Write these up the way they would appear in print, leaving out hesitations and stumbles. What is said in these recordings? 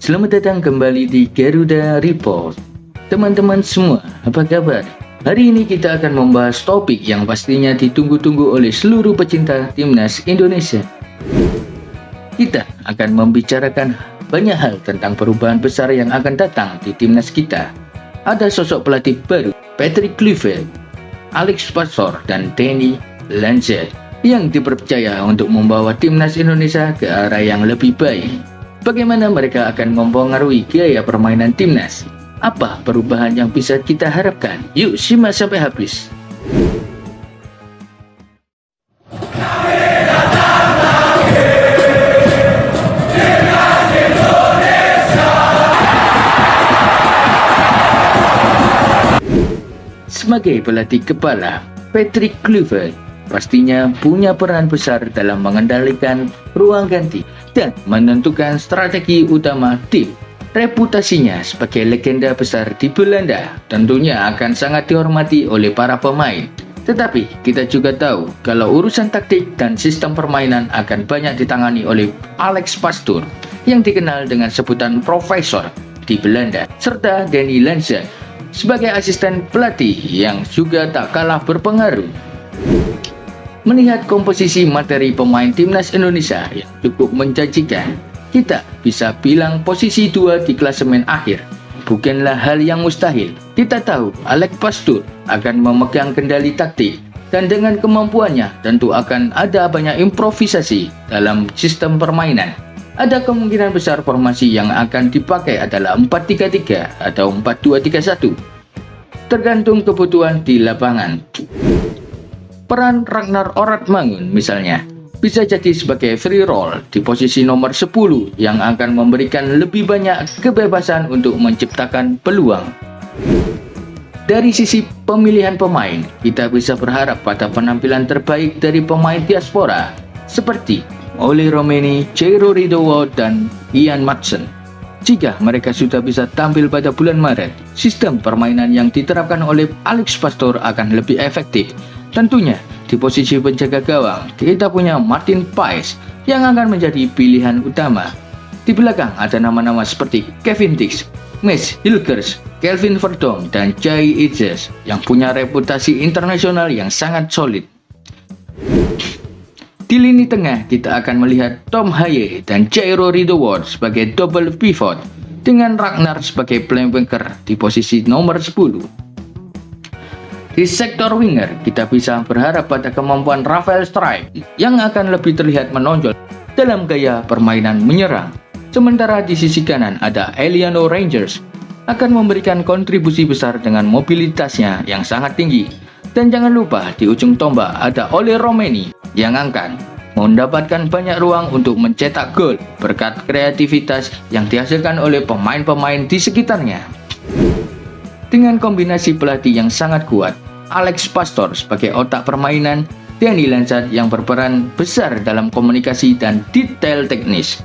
Selamat datang kembali di Garuda Report. Teman-teman semua, apa kabar? Hari ini kita akan membahas topik yang pastinya ditunggu-tunggu oleh seluruh pecinta timnas Indonesia. Kita akan membicarakan banyak hal tentang perubahan besar yang akan datang di timnas kita. Ada sosok pelatih baru, Patrick Kluivert, Alex Pastoor, dan Danny Lange yang dipercaya untuk membawa timnas Indonesia ke arah yang lebih baik. Bagaimana mereka akan mempengaruhi gaya permainan timnas? Apa perubahan yang bisa kita harapkan? Yuk simak sampai habis. Sebagai pelatih kepala, Patrick Kluivert pastinya punya peran besar dalam mengendalikan ruang ganti dan menentukan strategi utama tim. Reputasinya sebagai legenda besar di Belanda tentunya akan sangat dihormati oleh para pemain. Tetapi kita juga tahu kalau urusan taktik dan sistem permainan akan banyak ditangani oleh Alex Pastoor yang dikenal dengan sebutan Profesor di Belanda, serta Danny Lange sebagai asisten pelatih yang juga tak kalah berpengaruh. Melihat komposisi materi pemain timnas Indonesia yang cukup menjanjikan, kita bisa bilang posisi 2 di klasemen akhir bukanlah hal yang mustahil. Kita tahu Alex Pastoor akan memegang kendali taktik dan dengan kemampuannya tentu akan ada banyak improvisasi dalam sistem permainan. Ada kemungkinan besar formasi yang akan dipakai adalah 4-3-3 atau 4-2-3-1, tergantung kebutuhan di lapangan. Peran Ragnar Oratmangun misalnya bisa jadi sebagai free roll di posisi nomor 10 yang akan memberikan lebih banyak kebebasan untuk menciptakan peluang. Dari sisi pemilihan pemain, kita bisa berharap pada penampilan terbaik dari pemain diaspora seperti Oleh Romeni, Jairo Ridowo, dan Ian Maatsen. Jika mereka sudah bisa tampil pada bulan Maret, sistem permainan yang diterapkan oleh Alex Pastoor akan lebih efektif. Tentunya di posisi penjaga gawang kita punya Martin Paes yang akan menjadi pilihan utama. Di belakang ada nama-nama seperti Kevin Dix, Mads Hilgers, Kelvin Verdonk, dan Jai Ejes yang punya reputasi internasional yang sangat solid. Di lini tengah kita akan melihat Tom Haye dan Jairo Ridowo sebagai double pivot dengan Ragnar sebagai playmaker di posisi nomor 10. Di sektor winger, kita bisa berharap pada kemampuan Rafael Struijk yang akan lebih terlihat menonjol dalam gaya permainan menyerang. Sementara di sisi kanan ada Eliano Rangers akan memberikan kontribusi besar dengan mobilitasnya yang sangat tinggi. Dan jangan lupa di ujung tombak ada Oleh Romeni yang akan mendapatkan banyak ruang untuk mencetak gol berkat kreativitas yang dihasilkan oleh pemain-pemain di sekitarnya. Dengan kombinasi pelatih yang sangat kuat, Alex Pastoor sebagai otak permainan, Danny Lange yang berperan besar dalam komunikasi dan detail teknis,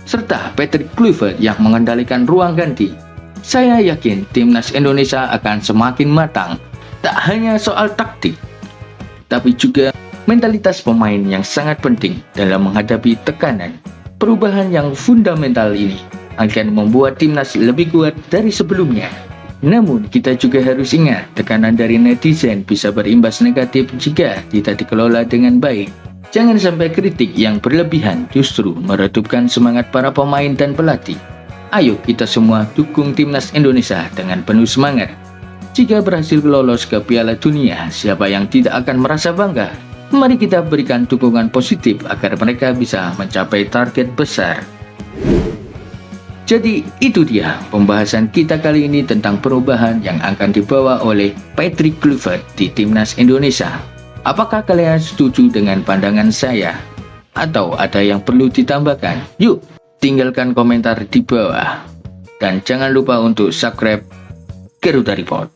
serta Patrick Kluivert yang mengendalikan ruang ganti, saya yakin timnas Indonesia akan semakin matang, tak hanya soal taktik, tapi juga mentalitas pemain yang sangat penting dalam menghadapi tekanan. Perubahan yang fundamental ini akan membuat timnas lebih kuat dari sebelumnya. Namun kita juga harus ingat tekanan dari netizen bisa berimbas negatif jika tidak dikelola dengan baik. Jangan sampai kritik yang berlebihan justru meredupkan semangat para pemain dan pelatih. Ayo kita semua dukung timnas Indonesia dengan penuh semangat. Jika berhasil lolos ke Piala Dunia, siapa yang tidak akan merasa bangga? Mari kita berikan dukungan positif agar mereka bisa mencapai target besar. Jadi itu dia pembahasan kita kali ini tentang perubahan yang akan dibawa oleh Patrick Kluivert di timnas Indonesia. Apakah kalian setuju dengan pandangan saya? Atau ada yang perlu ditambahkan? Yuk, tinggalkan komentar di bawah. Dan jangan lupa untuk subscribe Garuda Report.